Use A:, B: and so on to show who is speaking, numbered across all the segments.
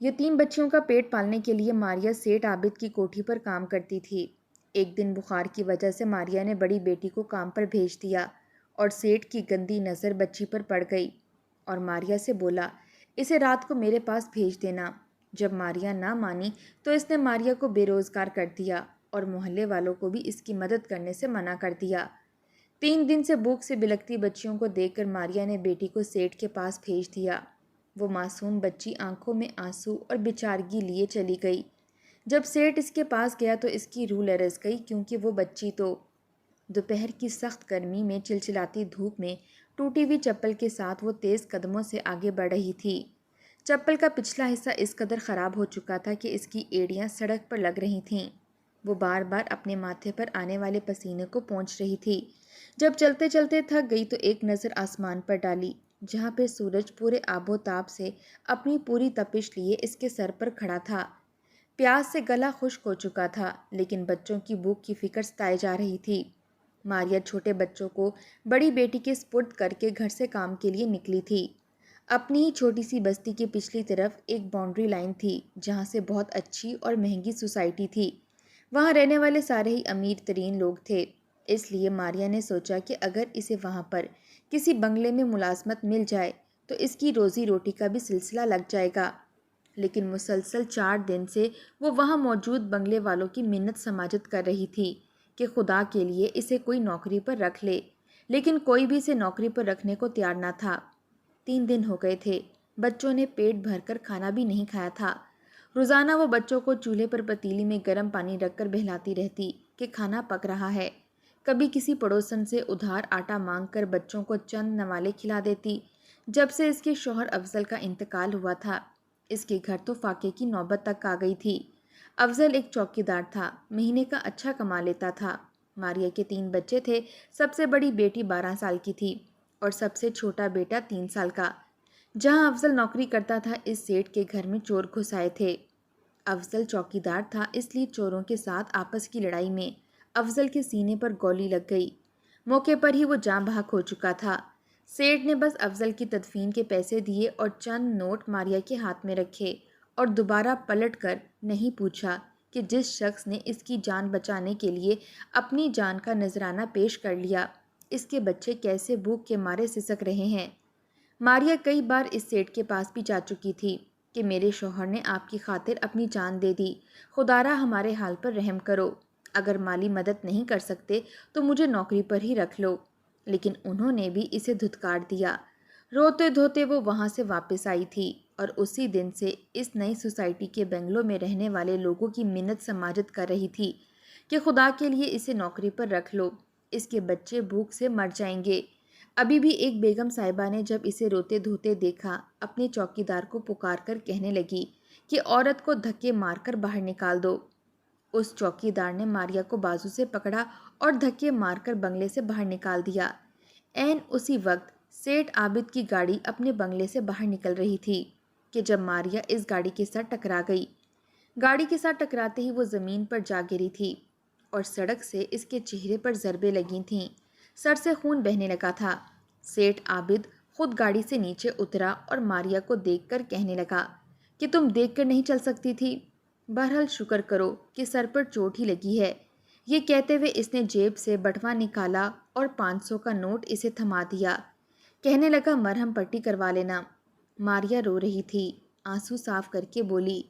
A: یتیم بچیوں کا پیٹ پالنے کے لیے ماریا سیٹ عابد کی کوٹھی پر کام کرتی تھی۔ ایک دن بخار کی وجہ سے ماریا نے بڑی بیٹی کو کام پر بھیج دیا اور سیٹ کی گندی نظر بچی پر پڑ گئی اور ماریا سے بولا، اسے رات کو میرے پاس بھیج دینا۔ جب ماریا نہ مانی تو اس نے ماریا کو بے روزگار کر دیا اور محلے والوں کو بھی اس کی مدد کرنے سے منع کر دیا۔ 3 دن سے بھوک سے بلکتی بچیوں کو دیکھ کر ماریا نے بیٹی کو سیٹ کے پاس بھیج دیا۔ وہ معصوم بچی آنکھوں میں آنسو اور بیچارگی لیے چلی گئی۔ جب سیٹ اس کے پاس گیا تو اس کی روح لرز گئی، کیونکہ وہ بچی تو دوپہر کی سخت گرمی میں چلچلاتی دھوپ میں ٹوٹی ہوئی چپل کے ساتھ وہ تیز قدموں سے آگے بڑھ رہی تھی۔ چپل کا پچھلا حصہ اس قدر خراب ہو چکا تھا کہ اس کی ایڑیاں سڑک پر لگ رہی تھیں۔ وہ بار بار اپنے ماتھے پر آنے والے پسینے کو پونچھ رہی تھی۔ جب چلتے چلتے تھک گئی تو ایک نظر آسمان پر ڈالی، جہاں پہ سورج پورے آب و تاب سے اپنی پوری تپش لیے اس کے سر پر کھڑا تھا۔ پیاس سے گلا خشک ہو چکا تھا، لیکن بچوں کی بھوک کی فکر ستائے جا رہی تھی۔ ماریا چھوٹے بچوں کو بڑی بیٹی کے سپرد کر کے گھر سے کام کے لیے نکلی تھی۔ اپنی ہی چھوٹی سی بستی کی پچھلی طرف ایک باؤنڈری لائن تھی، جہاں سے بہت اچھی اور مہنگی سوسائٹی تھی۔ وہاں رہنے والے سارے ہی امیر ترین لوگ تھے، اس لیے ماریا نے سوچا کہ اگر اسے وہاں پر کسی بنگلے میں ملازمت مل جائے تو اس کی روزی روٹی کا بھی سلسلہ لگ جائے گا۔ لیکن مسلسل 4 دن سے وہ وہاں موجود بنگلے والوں کی منت سماجت کر رہی تھی کہ خدا کے لیے اسے کوئی نوکری پر رکھ لے، لیکن کوئی بھی اسے نوکری پر رکھنے کو تیار نہ تھا۔ 3 دن ہو گئے تھے، بچوں نے پیٹ بھر کر کھانا بھی نہیں کھایا تھا۔ روزانہ وہ بچوں کو چولہے پر پتیلی میں گرم پانی رکھ کر بہلاتی رہتی کہ کھانا پک رہا ہے۔ کبھی کسی پڑوسن سے ادھار آٹا مانگ کر بچوں کو چند نوالے کھلا دیتی۔ جب سے اس کے شوہر افضل کا انتقال ہوا تھا، اس کے گھر تو فاقے کی نوبت تک آ گئی تھی۔ افضل ایک چوکیدار تھا، مہینے کا اچھا کما لیتا تھا۔ ماریا کے 3 بچے تھے، سب سے بڑی بیٹی 12 سال کی تھی اور سب سے چھوٹا بیٹا 3 سال کا۔ جہاں افضل نوکری کرتا تھا، اس سیٹ کے گھر میں چور گھس آئے تھے۔ افضل چوکیدار تھا، اس لیے چوروں کے ساتھ آپس کی لڑائی میں افضل کے سینے پر گولی لگ گئی۔ موقع پر ہی وہ جاں بحق ہو چکا تھا۔ سیٹ نے بس افضل کی تدفین کے پیسے دیے اور چند نوٹ ماریا کے ہاتھ میں رکھے اور دوبارہ پلٹ کر نہیں پوچھا کہ جس شخص نے اس کی جان بچانے کے لیے اپنی جان کا نذرانہ پیش کر لیا، اس کے بچے کیسے بھوک کے مارے سسک رہے ہیں۔ ماریا کئی بار اس سیٹ کے پاس بھی جا چکی تھی کہ میرے شوہر نے آپ کی خاطر اپنی جان دے دی، خدارا ہمارے حال پر رحم کرو، اگر مالی مدد نہیں کر سکتے تو مجھے نوکری پر ہی رکھ لو۔ لیکن انہوں نے بھی اسے دھتکار دیا۔ روتے دھوتے وہ وہاں سے واپس آئی تھی اور اسی دن سے اس نئی سوسائٹی کے بنگلوں میں رہنے والے لوگوں کی منت سماجت کر رہی تھی کہ خدا کے لیے اسے نوکری پر رکھ لو، اس کے بچے بھوک سے مر جائیں گے۔ ابھی بھی ایک بیگم صاحبہ نے جب اسے روتے دھوتے دیکھا، اپنے چوکیدار کو پکار کر کہنے لگی کہ عورت کو دھکے مار کر باہر نکال دو۔ اس چوکیدار نے ماریا کو بازو سے پکڑا اور دھکے مار کر بنگلے سے باہر نکال دیا۔ عین اسی وقت سیٹ عابد کی گاڑی اپنے بنگلے سے باہر نکل رہی تھی کہ جب ماریا اس گاڑی کے ساتھ ٹکرا گئی۔ گاڑی کے ساتھ ٹکراتے ہی وہ زمین پر جا گری تھی اور سڑک سے اس کے چہرے پر ضربیں لگی تھیں، سر سے خون بہنے لگا تھا۔ سیٹ عابد خود گاڑی سے نیچے اترا اور ماریا کو دیکھ کر کہنے لگا کہ تم دیکھ کر نہیں چل سکتی تھی؟ بہرحال شکر کرو کہ سر پر چوٹ ہی لگی ہے۔ یہ کہتے ہوئے اس نے جیب سے بٹوا نکالا اور 500 کا نوٹ اسے تھما دیا۔ کہنے لگا مرہم پٹی کروا لینا۔ ماریا رو رہی تھی، آنسو صاف کر کے بولی،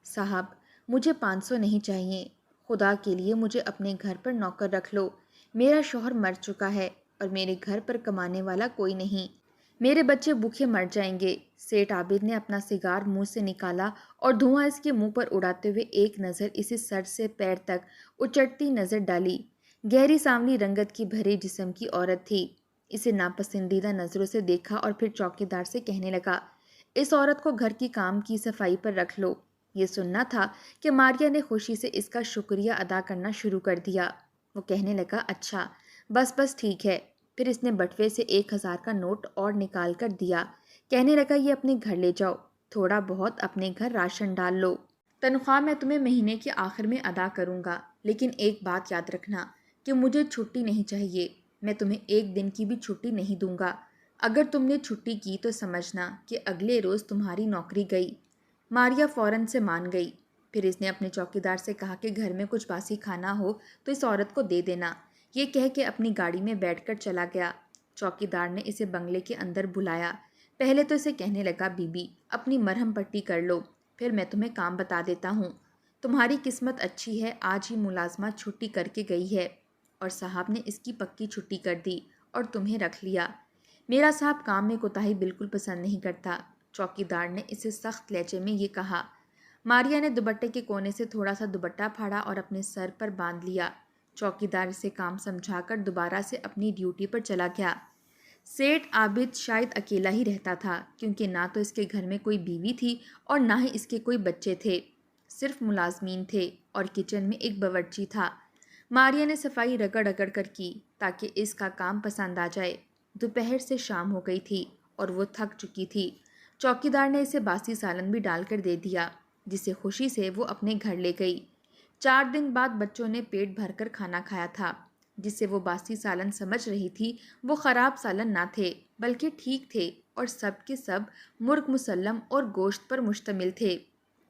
A: صاحب مجھے 500 نہیں چاہیے، خدا کے لیے مجھے اپنے گھر پر نوکر رکھ لو، میرا شوہر مر چکا ہے اور میرے گھر پر کمانے والا کوئی نہیں، میرے بچے بھوکے مر جائیں گے۔ سیٹ عابد نے اپنا سگار منہ سے نکالا اور دھواں اس کے منہ پر اڑاتے ہوئے ایک نظر اسے سر سے پیر تک اچٹتی نظر ڈالی۔ گہری سانولی رنگت کی بھرے جسم کی عورت تھی۔ اسے ناپسندیدہ نظروں سے دیکھا اور پھر چوکیدار سے کہنے لگا، اس عورت کو گھر کی کام کی صفائی پر رکھ لو۔ یہ سننا تھا کہ ماریا نے خوشی سے اس کا شکریہ ادا کرنا شروع کر دیا۔ وہ کہنے لگا، اچھا بس ٹھیک ہے۔ پھر اس نے بٹوے سے 1000 کا نوٹ اور نکال کر دیا۔ کہنے لگا، یہ اپنے گھر لے جاؤ، تھوڑا بہت اپنے گھر راشن ڈال لو، تنخواہ میں تمہیں مہینے کے آخر میں ادا کروں گا، لیکن ایک بات یاد رکھنا کہ مجھے چھٹی نہیں چاہیے، میں تمہیں 1 دن کی بھی چھٹی نہیں دوں گا، اگر تم نے چھٹی کی تو سمجھنا کہ اگلے روز تمہاری نوکری گئی۔ ماریا فوراً سے مان گئی۔ پھر اس نے اپنے چوکیدار سے کہا کہ گھر میں کچھ باسی کھانا ہو تو اس عورت کو دے دینا۔ یہ کہہ کے اپنی گاڑی میں بیٹھ کر چلا گیا۔ چوکیدار نے اسے بنگلے کے اندر بلایا۔ پہلے تو اسے کہنے لگا، بی بی اپنی مرہم پٹی کر لو، پھر میں تمہیں کام بتا دیتا ہوں۔ تمہاری قسمت اچھی ہے، آج ہی ملازمہ چھٹی کر کے گئی ہے اور صاحب نے اس کی پکی چھٹی کر دی اور تمہیں رکھ لیا۔ میرا صاحب کام میں کوتاہی بالکل پسند نہیں کرتا۔ چوکیدار نے اسے سخت لہجے میں یہ کہا۔ ماریا نے دوپٹے کے کونے سے تھوڑا سا دوپٹہ پھاڑا اور اپنے سر پر باندھ لیا۔ چوکیدار اسے کام سمجھا کر دوبارہ سے اپنی ڈیوٹی پر چلا گیا۔ سیٹھ عابد شاید اکیلا ہی رہتا تھا، کیونکہ نہ تو اس کے گھر میں کوئی بیوی تھی اور نہ ہی اس کے کوئی بچے تھے، صرف ملازمین تھے اور کچن میں ایک باورچی تھا۔ ماریا نے صفائی رگڑ رگڑ کر کی تاکہ اس کا کام پسند آ جائے۔ دوپہر سے شام ہو گئی تھی اور وہ تھک چکی تھی۔ چوکیدار نے اسے باسی سالن بھی ڈال کر دے دیا، جسے خوشی سے وہ اپنے گھر لے گئی۔ 4 دن بعد بچوں نے پیٹ بھر کر کھانا کھایا تھا۔ جسے وہ باسی سالن سمجھ رہی تھی، وہ خراب سالن نہ تھے بلکہ ٹھیک تھے اور سب کے سب مرغ مسلم اور گوشت پر مشتمل تھے۔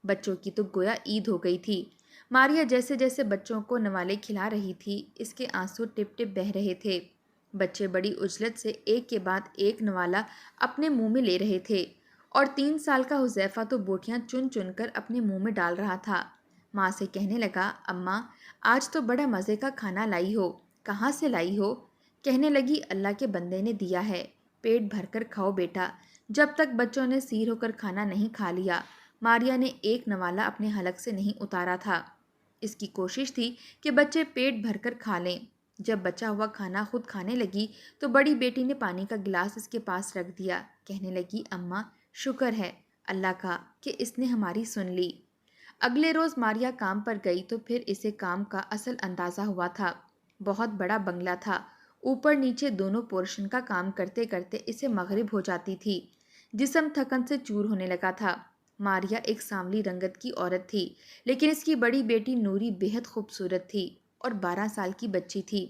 A: بچوں کی تو گویا عید ہو گئی تھی۔ ماریا جیسے جیسے بچوں کو نوالے کھلا رہی تھی، اس کے آنسو ٹپ ٹپ بہہ رہے تھے۔ بچے بڑی عجلت سے ایک کے بعد ایک نوالا اپنے منہ میں لے رہے تھے اور 3 سال کا حذیفہ تو بوٹیاں چن چن کر اپنے منہ میں ڈال رہا تھا۔ ماں سے کہنے لگا، اماں آج تو بڑا مزے کا کھانا لائی ہو، کہاں سے لائی ہو؟ کہنے لگی، اللہ کے بندے نے دیا ہے، پیٹ بھر کر کھاؤ بیٹا۔ جب تک بچوں نے سیر ہو کر کھانا نہیں کھا لیا، ماریا نے ایک نوالا اپنے حلق سے نہیں اتارا تھا۔ اس کی کوشش تھی کہ بچے پیٹ بھر کر کھا لیں۔ جب بچا ہوا کھانا خود کھانے لگی تو بڑی بیٹی نے پانی کا گلاس اس کے پاس رکھ دیا۔ کہنے لگی، اماں شکر ہے اللہ کا کہ اس نے ہماری سن لی۔ اگلے روز ماریا کام پر گئی تو پھر اسے کام کا اصل اندازہ ہوا تھا۔ بہت بڑا بنگلہ تھا، اوپر نیچے دونوں پورشن کا کام کرتے کرتے اسے مغرب ہو جاتی تھی۔ جسم تھکن سے چور ہونے لگا تھا۔ ماریا ایک سانولی رنگت کی عورت تھی، لیکن اس کی بڑی بیٹی نوری بہت خوبصورت تھی اور 12 سال کی بچی تھی۔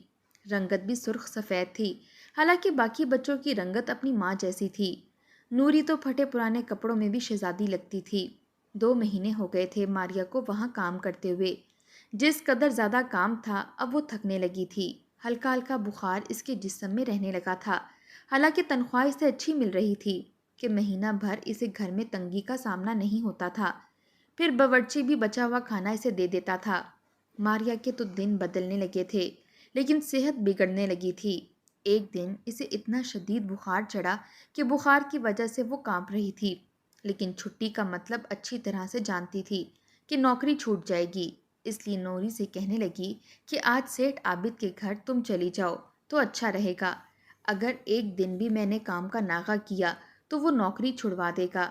A: رنگت بھی سرخ سفید تھی، حالانکہ باقی بچوں کی رنگت اپنی ماں جیسی تھی۔ نوری تو پھٹے پرانے کپڑوں میں بھی شہزادی لگتی تھی۔ 2 مہینے ہو گئے تھے ماریا کو وہاں کام کرتے ہوئے۔ جس قدر زیادہ کام تھا، اب وہ تھکنے لگی تھی۔ ہلکا ہلکا بخار اس کے جسم میں رہنے لگا تھا، حالانکہ تنخواہ اسے اچھی مل رہی تھی کہ مہینہ بھر اسے گھر میں تنگی کا سامنا نہیں ہوتا تھا۔ پھر باورچی بھی بچا ہوا کھانا اسے دے دیتا تھا۔ ماریا کے تو دن بدلنے لگے تھے، لیکن صحت بگڑنے لگی تھی۔ ایک دن اسے اتنا شدید بخار چڑھا کہ بخار کی وجہ سے وہ کانپ رہی تھی، لیکن چھٹی کا مطلب اچھی طرح سے جانتی تھی کہ نوکری چھوٹ جائے گی۔ اس لیے نوری سے کہنے لگی کہ آج سیٹھ عابد کے گھر تم چلی جاؤ تو اچھا رہے گا۔ اگر ایک دن بھی میں نے کام کا ناغہ کیا تو وہ نوکری چھڑوا دے گا۔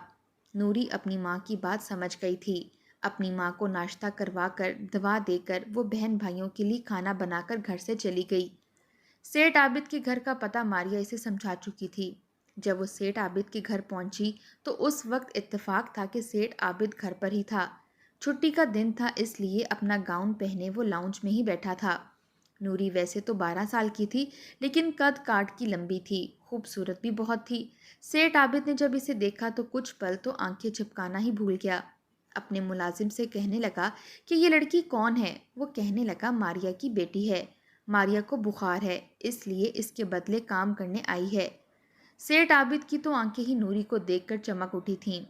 A: نوری اپنی ماں کی بات سمجھ گئی تھی۔ اپنی ماں کو ناشتہ کروا کر دوا دے کر وہ بہن بھائیوں کے لیے کھانا بنا کر گھر سے چلی گئی۔ سیٹھ عابد کے گھر کا پتہ ماریا اسے سمجھا چکی تھی۔ جب وہ سیٹھ عابد کے گھر پہنچی تو اس وقت اتفاق تھا کہ سیٹھ عابد گھر پر ہی تھا۔ چھٹی کا دن تھا، اس لیے اپنا گاؤن پہنے وہ لاؤنج میں ہی بیٹھا تھا۔ نوری ویسے تو 12 سال کی تھی، لیکن قد کاٹ کی لمبی تھی، خوبصورت بھی بہت تھی۔ سیٹھ عابد نے جب اسے دیکھا تو کچھ پل تو آنکھیں جھپکانا ہی بھول گیا۔ اپنے ملازم سے کہنے لگا کہ یہ لڑکی کون ہے؟ وہ کہنے لگا، ماریا کی بیٹی ہے۔ ماریا کو بخار ہے، اس لیے اس کے بدلے کام کرنے آئی ہے۔ سیٹھ عابد کی تو آنکھیں ہی نوری کو دیکھ کر چمک اٹھی تھیں۔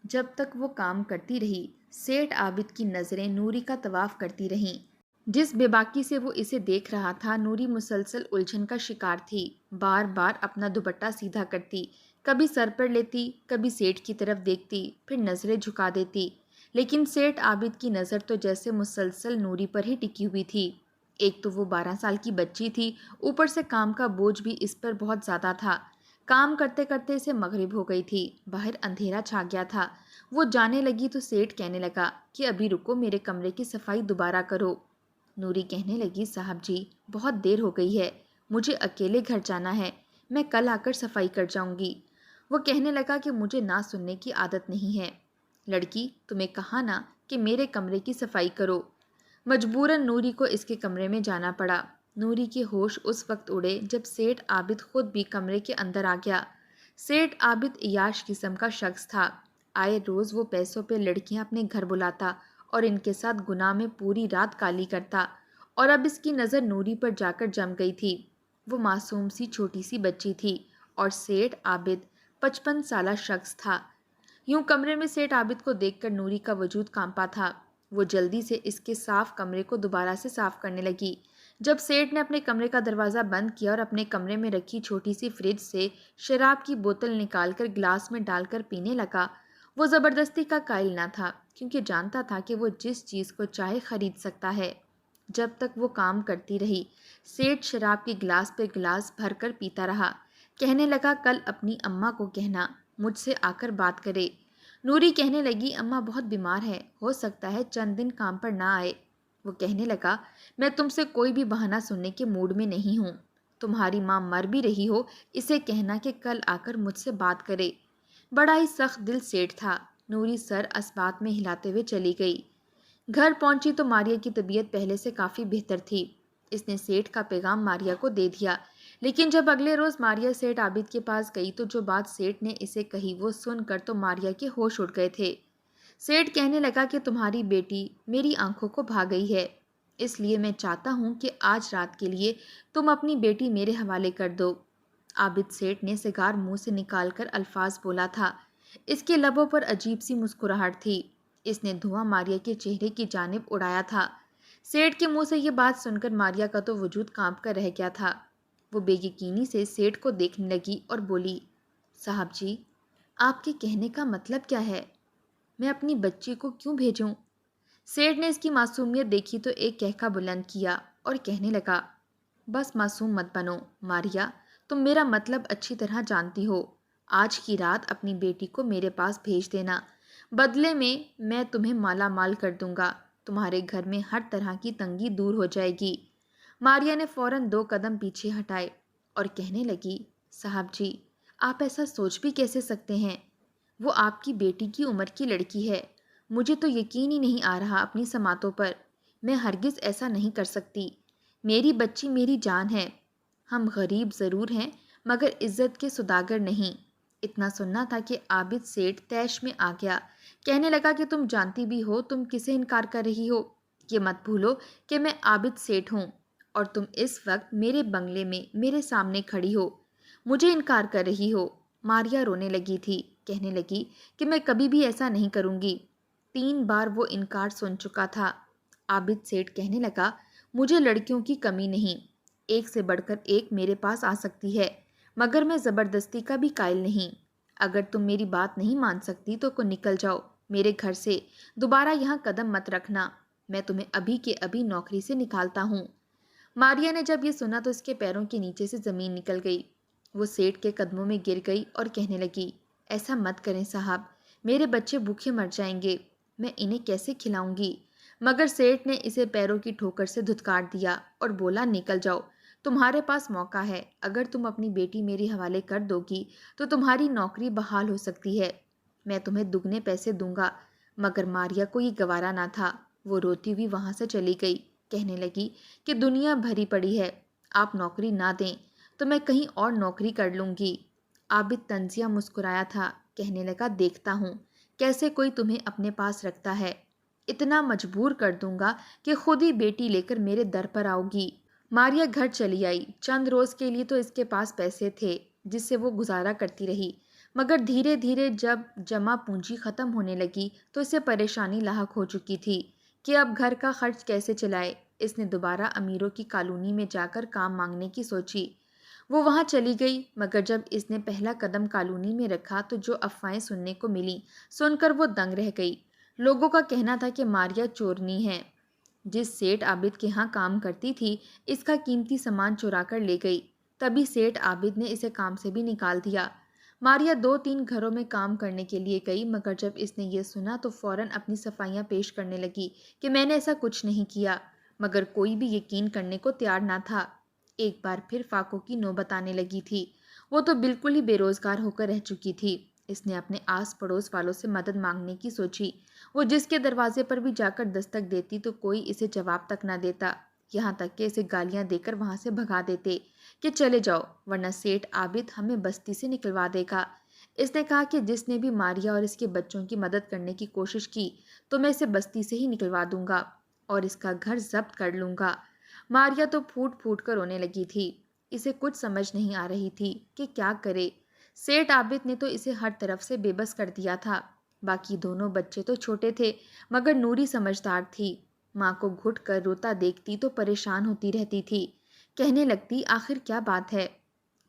A: جب تک وہ کام کرتی رہی، سیٹھ عابد کی نظریں نوری کا طواف کرتی رہیں۔ جس بے باکی سے وہ اسے دیکھ رہا تھا، نوری مسلسل الجھن کا شکار تھی۔ بار بار اپنا دوپٹہ سیدھا کرتی، کبھی سر پر لیتی، کبھی سیٹھ کی طرف دیکھتی، پھر نظریں جھکا دیتی، لیکن سیٹھ عابد کی نظر تو جیسے مسلسل نوری پر ہی ٹکی ہوئی تھی۔ ایک تو وہ 12 سال کی بچی تھی، اوپر سے کام کا بوجھ بھی اس پر بہت زیادہ تھا۔ کام کرتے کرتے اسے مغرب ہو گئی تھی، باہر اندھیرا چھا گیا تھا۔ وہ جانے لگی تو سیٹھ کہنے لگا کہ ابھی رکو، میرے کمرے کی صفائی دوبارہ کرو۔ نوری کہنے لگی، صاحب جی بہت دیر ہو گئی ہے، مجھے اکیلے گھر جانا ہے، میں کل آ کر صفائی کر جاؤں گی۔ وہ کہنے لگا کہ مجھے نہ سننے کی عادت نہیں ہے، لڑکی تمہیں کہا نا کہ میرے کمرے کی صفائی کرو۔ مجبوراً نوری کو اس کے کمرے میں جانا پڑا۔ نوری کے ہوش اس وقت اڑے جب سیٹھ عابد خود بھی کمرے کے اندر آ گیا۔ سیٹھ عابد عیاش قسم کا شخص تھا، آئے روز وہ پیسوں پہ لڑکیاں اپنے گھر بلاتا اور ان کے ساتھ گناہ میں پوری رات کالی کرتا، اور اب اس کی نظر نوری پر جا کر جم گئی تھی۔ وہ معصوم سی چھوٹی سی بچی تھی اور سیٹھ عابد 55 سالہ شخص تھا۔ یوں کمرے میں سیٹھ عابد کو دیکھ کر نوری کا وجود کانپا تھا۔ وہ جلدی سے اس کے صاف کمرے کو دوبارہ سے صاف کرنے لگی۔ جب سیٹھ نے اپنے کمرے کا دروازہ بند کیا اور اپنے کمرے میں رکھی چھوٹی سی فریج سے شراب کی بوتل نکال کر گلاس میں ڈال کر پینے لگا، وہ زبردستی کا قائل نہ تھا، کیونکہ جانتا تھا کہ وہ جس چیز کو چاہے خرید سکتا ہے۔ جب تک وہ کام کرتی رہی، سیٹھ شراب کی گلاس پہ گلاس بھر کر پیتا رہا۔ کہنے لگا، کل اپنی اماں کو کہنا مجھ سے آ کر بات کرے۔ نوری کہنے لگی، اماں بہت بیمار ہے، ہو سکتا ہے چند دن کام پر نہ آئے۔ وہ کہنے لگا، میں تم سے کوئی بھی بہانہ سننے کے موڈ میں نہیں ہوں۔ تمہاری ماں مر بھی رہی ہو، اسے کہنا کہ کل آ کر مجھ سے بات کرے۔ بڑا ہی سخت دل سیٹھ تھا۔ نوری سر اسبات میں ہلاتے ہوئے چلی گئی۔ گھر پہنچی تو ماریا کی طبیعت پہلے سے کافی بہتر تھی۔ اس نے سیٹھ کا پیغام ماریا کو دے دیا، لیکن جب اگلے روز ماریا سیٹھ عابد کے پاس گئی تو جو بات سیٹھ نے اسے کہی وہ سن کر تو ماریا کے ہوش اڑ گئے تھے۔ سیٹھ کہنے لگا کہ تمہاری بیٹی میری آنکھوں کو بھا گئی ہے، اس لیے میں چاہتا ہوں کہ آج رات کے لیے تم اپنی بیٹی میرے حوالے کر دو۔ عابد سیٹھ نے سگار منہ سے نکال کر الفاظ بولا تھا۔ اس کے لبوں پر عجیب سی مسکراہٹ تھی۔ اس نے دھواں ماریا کے چہرے کی جانب اڑایا تھا۔ سیٹھ کے منہ سے یہ بات سن کر ماریا کا تو وجود کانپ کر رہ گیا تھا۔ وہ بے یقینی سے سیٹھ کو دیکھنے لگی اور بولی، صاحب جی، آپ کے کہنے کا مطلب کیا ہے؟ میں اپنی بچی کو کیوں بھیجوں؟ سیٹھ نے اس کی معصومیت دیکھی تو ایک کہکا بلند کیا اور کہنے لگا، بس معصوم مت بنو ماریا، تم میرا مطلب اچھی طرح جانتی ہو۔ آج کی رات اپنی بیٹی کو میرے پاس بھیج دینا، بدلے میں تمہیں مالا مال کر دوں گا، تمہارے گھر میں ہر طرح کی تنگی دور ہو جائے گی۔ ماریا نے فوراً 2 قدم پیچھے ہٹائے اور کہنے لگی، صاحب جی، آپ ایسا سوچ بھی کیسے سکتے ہیں؟ وہ آپ کی بیٹی کی عمر کی لڑکی ہے۔ مجھے تو یقین ہی نہیں آ رہا اپنی سماعتوں پر۔ میں ہرگز ایسا نہیں کر سکتی۔ میری بچی میری جان ہے۔ ہم غریب ضرور ہیں مگر عزت کے سوداگر نہیں۔ اتنا سننا تھا کہ عابد سیٹھ طیش میں آ گیا۔ کہنے لگا کہ تم جانتی بھی ہو تم کسے انکار کر رہی ہو؟ یہ مت بھولو کہ میں عابد سیٹھ ہوں اور تم اس وقت میرے بنگلے میں میرے سامنے کھڑی ہو، مجھے انکار کر رہی ہو۔ ماریا رونے لگی تھی، کہنے لگی کہ میں کبھی بھی ایسا نہیں کروں گی۔ 3 بار وہ انکار سن چکا تھا۔ عابد سیٹھ کہنے لگا، مجھے لڑکیوں کی کمی نہیں، ایک سے بڑھ کر ایک میرے پاس آ سکتی ہے، مگر میں زبردستی کا بھی قائل نہیں۔ اگر تم میری بات نہیں مان سکتی تو نکل جاؤ میرے گھر سے، دوبارہ یہاں قدم مت رکھنا، میں تمہیں ابھی کے ابھی نوکری سے نکالتا ہوں۔ ماریا نے جب یہ سنا تو اس کے پیروں کے نیچے سے زمین نکل گئی۔ وہ سیٹھ کے قدموں میں گر گئی اور کہنے لگی، ایسا مت کریں صاحب، میرے بچے بھوکے مر جائیں گے، میں انہیں کیسے کھلاؤں گی؟ مگر سیٹھ نے اسے پیروں کی ٹھوکر سے دھتکار دیا اور بولا، نکل جاؤ، تمہارے پاس موقع ہے، اگر تم اپنی بیٹی میرے حوالے کر دو گی تو تمہاری نوکری بحال ہو سکتی ہے، میں تمہیں دگنے پیسے دوں گا۔ مگر ماریا کو یہ گوارا نہ تھا۔ وہ روتی ہوئی وہاں سے چلی گئی، کہنے لگی کہ دنیا بھری پڑی ہے، آپ نوکری نہ دیں تو میں کہیں اور نوکری کر لوں گی۔ عابد طنزیہ مسکرایا تھا، کہنے لگا، دیکھتا ہوں کیسے کوئی تمہیں اپنے پاس رکھتا ہے، اتنا مجبور کر دوں گا کہ خود ہی بیٹی لے کر میرے در پر آؤ گی۔ ماریا گھر چلی آئی۔ چند روز کے لیے تو اس کے پاس پیسے تھے جس سے وہ گزارا کرتی رہی، مگر دھیرے دھیرے جب جمع پونجی ختم ہونے لگی تو اسے پریشانی لاحق ہو چکی تھی کہ اب گھر کا خرچ کیسے چلائے۔ اس نے دوبارہ امیروں کی کالونی میں جا کر کام مانگنے کی سوچی۔ وہ وہاں چلی گئی، مگر جب اس نے پہلا قدم کالونی میں رکھا تو جو افواہیں سننے کو ملی سن کر وہ دنگ رہ گئی۔ لوگوں کا کہنا تھا کہ ماریا چورنی ہے، جس سیٹھ عابد کے ہاں کام کرتی تھی اس کا قیمتی سامان چرا کر لے گئی۔ تبھی سیٹھ عابد نے اسے کام سے بھی نکال دیا۔ ماریا 2-3 گھروں میں کام کرنے کے لیے گئی، مگر جب اس نے یہ سنا تو فوراً اپنی صفائیاں پیش کرنے لگی کہ میں نے ایسا کچھ نہیں کیا، مگر کوئی بھی یقین کرنے کو تیار نہ تھا۔ ایک بار پھر فاقوں کی نوبت آنے لگی تھی۔ وہ تو بالکل ہی بے روزگار ہو کر رہ چکی تھی۔ اس نے اپنے آس پڑوس والوں سے مدد مانگنے کی سوچی۔ وہ جس کے دروازے پر بھی جا کر دستک دیتی تو کوئی اسے جواب تک نہ دیتا، یہاں تک کہ اسے گالیاں دے کر وہاں سے بھگا دیتے کہ چلے جاؤ ورنہ سیٹھ عابد ہمیں بستی سے نکلوا دے گا۔ اس نے کہا کہ جس نے بھی ماریا اور اس کے بچوں کی مدد کرنے کی کوشش کی تو میں اسے بستی سے ہی نکلوا دوں گا اور اس کا گھر ضبط کر لوں گا۔ ماریا تو پھوٹ پھوٹ کر رونے لگی تھی۔ اسے کچھ سمجھ نہیں آ رہی تھی کہ کیا کرے۔ سیٹھ عابد نے تو اسے ہر طرف سے بے بس کر دیا تھا۔ باقی دونوں بچے تو چھوٹے تھے مگر نوری سمجھدار تھی۔ ماں کو گھٹ کر روتا دیکھتی تو پریشان ہوتی رہتی تھی۔ کہنے لگتی آخر کیا بات ہے؟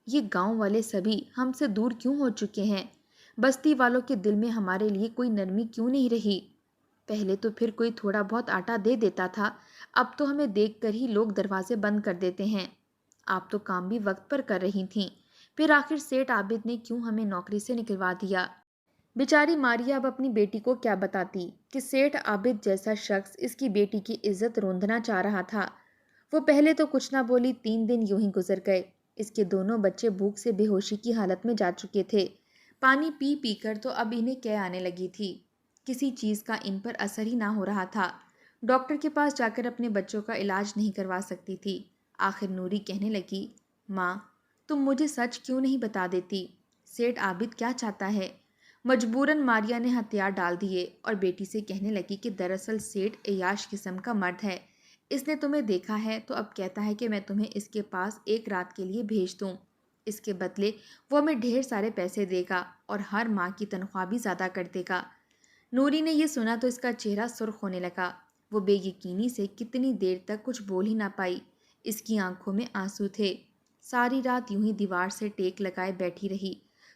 A: یہ گاؤں والے سبھی ہم سے دور کیوں ہو چکے ہیں؟ بستی والوں کے دل میں ہمارے لیے کوئی نرمی کیوں نہیں رہی؟ پہلے تو پھر کوئی تھوڑا بہت آٹا دے دیتا تھا، اب تو ہمیں دیکھ کر ہی لوگ دروازے بند کر دیتے ہیں۔ آپ تو کام بھی وقت پر کر رہی تھیں، پھر آخر سیٹھ عابد نے کیوں ہمیں نوکری سے نکلوا دیا؟ بیچاری ماریا اب اپنی بیٹی کو کیا بتاتی کہ سیٹھ عابد جیسا شخص اس کی بیٹی کی عزت روندنا چاہ رہا تھا۔ وہ پہلے تو کچھ نہ بولی، 3 دن یوں ہی گزر گئے۔ اس کے دونوں بچے بھوک سے بے ہوشی کی حالت میں جا چکے تھے۔ پانی پی پی کر تو اب انہیں قے آنے لگی تھی۔ کسی چیز کا ان پر اثر ہی نہ ہو رہا تھا۔ ڈاکٹر کے پاس جا کر اپنے بچوں کا علاج نہیں کروا سکتی تھی۔ آخر نوری کہنے لگی، ماں تم مجھے سچ کیوں نہیں بتا دیتی؟ سیٹھ عابد کیا چاہتا ہے؟ مجبوراً ماریا نے ہتھیار ڈال دیے اور بیٹی سے کہنے لگی کہ دراصل سیٹھ عیاش قسم کا مرد ہے۔ اس نے تمہیں دیکھا ہے تو اب کہتا ہے کہ میں تمہیں اس کے پاس ایک رات کے لیے بھیج دوں۔ اس کے بدلے وہ ہمیں ڈھیر سارے پیسے دے گا اور ہر ماہ کی تنخواہ بھی زیادہ کر دے گا۔ نوری نے یہ سنا تو اس کا چہرہ سرخ ہونے لگا۔ وہ بے یقینی سے کتنی دیر تک کچھ بول ہی نہ پائی۔ اس کی آنکھوں میں آنسو تھے۔ ساری رات یوں ہی دیوار سے ٹیک لگائے بیٹھی رہی۔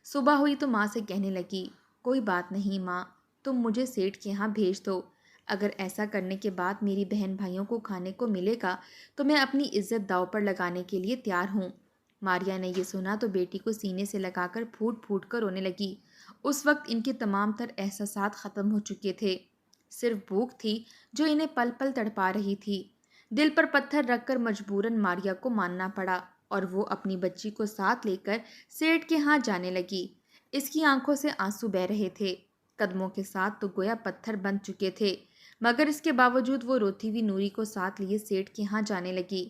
A: صبح ہوئی تو ماں سے کہنے لگی، کوئی بات نہیں ماں، تم مجھے سیٹھ کے یہاں بھیج دو۔ اگر ایسا کرنے کے بعد میری بہن بھائیوں کو کھانے کو ملے گا تو میں اپنی عزت داؤ پر لگانے کے لیے تیار ہوں۔ ماریا نے یہ سنا تو بیٹی کو سینے سے لگا کر پھوٹ پھوٹ کر رونے لگی۔ اس وقت ان کے تمام تر احساسات ختم ہو چکے تھے۔ صرف بھوک تھی جو انہیں پل پل تڑپا رہی تھی۔ دل پر پتھر رکھ کر مجبوراً ماریا کو ماننا پڑا اور وہ اپنی بچی کو ساتھ لے کر سیٹھ کے ہاں جانے لگی۔ اس کی آنکھوں سے آنسو بہہ رہے تھے۔ قدموں کے ساتھ تو گویا پتھر بن چکے تھے، مگر اس کے باوجود وہ روتی ہوئی نوری کو ساتھ لیے سیٹھ کے ہاں جانے لگی۔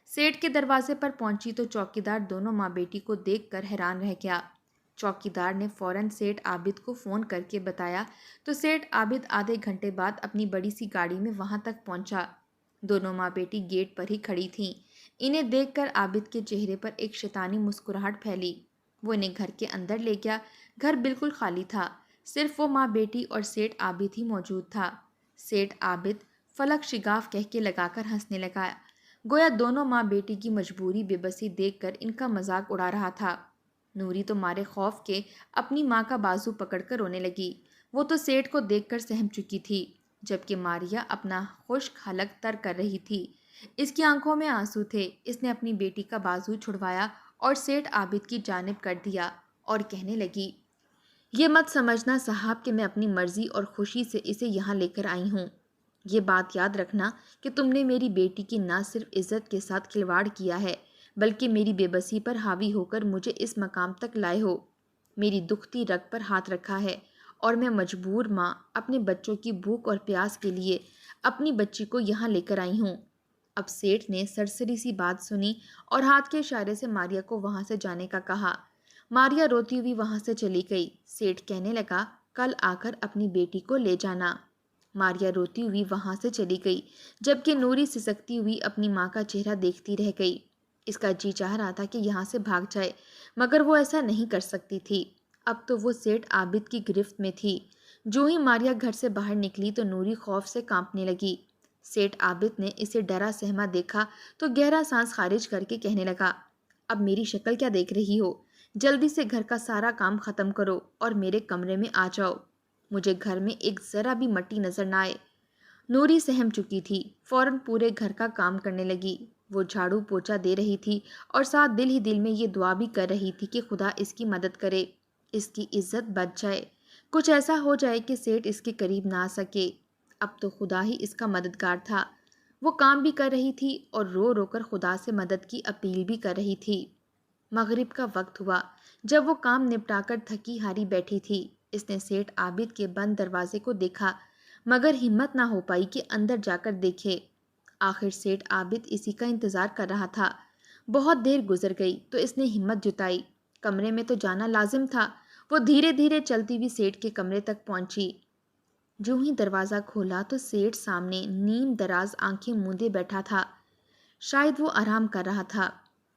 A: سیٹھ کے دروازے پر پہنچی تو چوکیدار دونوں ماں بیٹی کو دیکھ کر حیران رہ گیا۔ چوکیدار نے فوراً سیٹھ عابد کو فون کر کے بتایا تو سیٹھ عابد آدھے گھنٹے بعد اپنی بڑی سی گاڑی میں وہاں تک پہنچا۔ دونوں ماں بیٹی گیٹ پر ہی کھڑی تھیں۔ انہیں دیکھ کر عابد کے چہرے پر ایک شیطانی مسکراہٹ پھیلی۔ وہ انہیں گھر کے اندر لے گیا۔ گھر بالکل خالی تھا، صرف وہ ماں بیٹی اور سیٹھ عابد ہی موجود تھا۔ سیٹھ عابد فلک شگاف کہہ کے لگا کر ہنسنے لگا، گویا دونوں ماں بیٹی کی مجبوری بے بسی دیکھ کر ان کا مذاق اڑا رہا تھا۔ نوری تو مارے خوف کے اپنی ماں کا بازو پکڑ کر رونے لگی۔ وہ تو سیٹھ کو دیکھ کر سہم چکی تھی، جبکہ ماریا اپنا خشک حلق تر کر رہی تھی۔ اس کی آنکھوں میں آنسو تھے۔ اس نے اپنی بیٹی کا بازو چھڑوایا اور سیٹھ عابد کی جانب کر دیا اور کہنے لگی، یہ مت سمجھنا صاحب کہ میں اپنی مرضی اور خوشی سے اسے یہاں لے کر آئی ہوں۔ یہ بات یاد رکھنا کہ تم نے میری بیٹی کی نہ صرف عزت کے ساتھ کھلواڑ کیا ہے بلکہ میری بے بسی پر حاوی ہو کر مجھے اس مقام تک لائے ہو۔ میری دکھتی رگ پر ہاتھ رکھا ہے اور میں مجبور ماں اپنے بچوں کی بھوک اور پیاس کے لیے اپنی بچی کو یہاں لے کر آئی ہوں۔ اب سیٹھ نے سرسری سی بات سنی اور ہاتھ کے اشارے سے ماریا کو وہاں سے جانے کا کہا۔ ماریا روتی ہوئی وہاں سے چلی گئی۔ سیٹھ کہنے لگا، کل آ کر اپنی بیٹی کو لے جانا۔ ماریا روتی ہوئی وہاں سے چلی گئی، جبکہ نوری سسکتی ہوئی اپنی ماں کا چہرہ دیکھتی رہ گئی۔ اس کا جی چاہ رہا تھا کہ یہاں سے بھاگ جائے، مگر وہ ایسا نہیں کر سکتی تھی۔ اب تو وہ سیٹھ عابد کی گرفت میں تھی۔ جو ہی ماریا گھر سے باہر نکلی تو نوری خوف سے کانپنے لگی۔ سیٹھ عابد نے اسے ڈرا سہما دیکھا تو گہرا سانس خارج کر کے کہنے لگا، اب میری شکل کیا دیکھ رہی ہو؟ جلدی سے گھر کا سارا کام ختم کرو اور میرے کمرے میں آ جاؤ۔ مجھے گھر میں ایک ذرا بھی مٹی نظر نہ آئے۔ نوری سہم چکی تھی، فوراً پورے گھر کا کام کرنے لگی۔ وہ جھاڑو پوچھا دے رہی تھی اور ساتھ دل ہی دل میں یہ دعا بھی کر رہی تھی کہ خدا اس کی مدد کرے، اس کی عزت بچ جائے، کچھ ایسا ہو جائے کہ سیٹھ اس کے قریب نہ آ سکے۔ اب تو خدا ہی اس کا مددگار تھا۔ وہ کام بھی کر رہی تھی اور رو رو کر خدا سے مدد کی اپیل بھی کر رہی تھی۔ مغرب کا وقت ہوا جب وہ کام نپٹا کر تھکی ہاری بیٹھی تھی۔ اس نے سیٹھ عابد کے بند دروازے کو دیکھا مگر ہمت نہ ہو پائی کہ اندر جا کر دیکھے۔ آخر سیٹھ عابد اسی کا انتظار کر رہا تھا۔ بہت دیر گزر گئی تو اس نے ہمت جتائی۔ کمرے میں تو جانا لازم تھا۔ وہ دھیرے دھیرے چلتی ہوئی سیٹ کے کمرے تک پہنچی۔ جو ہی دروازہ کھولا تو سیٹ سامنے نیم دراز آنکھیں موندے بیٹھا تھا۔ شاید وہ آرام کر رہا تھا۔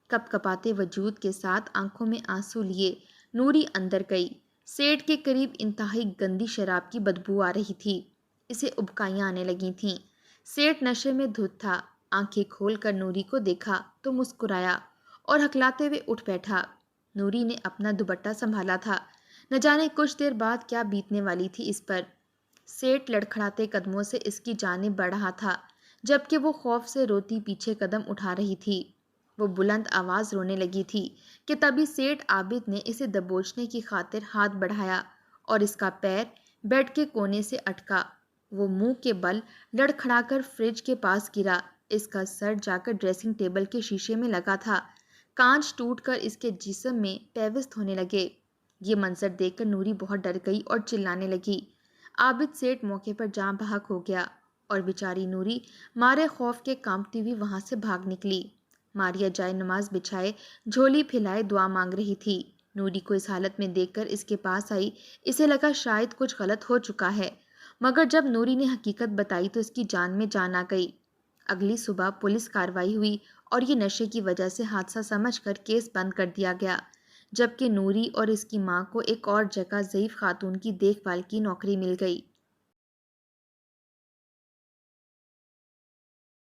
A: کپ کپاتے وجود کے ساتھ آنکھوں میں آنسو لیے نوری اندر گئی۔ سیٹ کے قریب انتہائی گندی شراب کی بدبو آ رہی تھی۔ اسے ابکائیاں آنے لگی تھیں۔ سیٹ نشے میں دھت تھا۔ آنکھیں کھول کر نوری کو دیکھا تو مسکرایا اور ہکلاتے ہوئے اٹھ بیٹھا۔ نوری نے اپنا دوپٹہ سنبھالا تھا۔ نہ جانے کچھ دیر بعد کیا بیتنے والی تھی اس پر۔ سیٹ لڑکھڑاتے قدموں سے اس کی جانب بڑھ رہا تھا، جبکہ وہ خوف سے روتی پیچھے قدم اٹھا رہی تھی۔ وہ بلند آواز رونے لگی تھی کہ تبھی سیٹ عابد نے اسے دبوچنے کی خاطر ہاتھ بڑھایا اور اس کا پیر بیڈ کے کونے سے اٹکا۔ وہ منہ کے بل لڑکھڑا کر فریج کے پاس گرا۔ اس کا سر جا کر ڈریسنگ ٹیبل کے شیشے میں لگا تھا۔ کانچ ٹوٹ کر اس کے جسم میں پیوست ہونے لگے۔ یہ منظر دیکھ کر نوری بہت ڈر گئی اور چلانے لگی۔ عابد سیٹ موقع پر جاں بحق ہو گیا اور بیچاری نوری مارے خوف کے کانپتی ہوئی وہاں سے بھاگ نکلی۔ ماریا جائے نماز بچھائے جھولی پھیلائے دعا مانگ رہی تھی۔ نوری کو اس حالت میں دیکھ کر اس کے پاس آئی۔ اسے لگا شاید کچھ غلط ہو چکا ہے، مگر جب نوری نے حقیقت بتائی تو اس کی جان میں جان آ گئی۔ اگلی صبح پولیس کارروائی ہوئی اور یہ نشے کی وجہ سے حادثہ سمجھ کر کیس بند کر دیا گیا، جبکہ نوری اور اس کی ماں کو ایک اور جگہ ضعیف خاتون کی دیکھ بھال کی نوکری مل گئی۔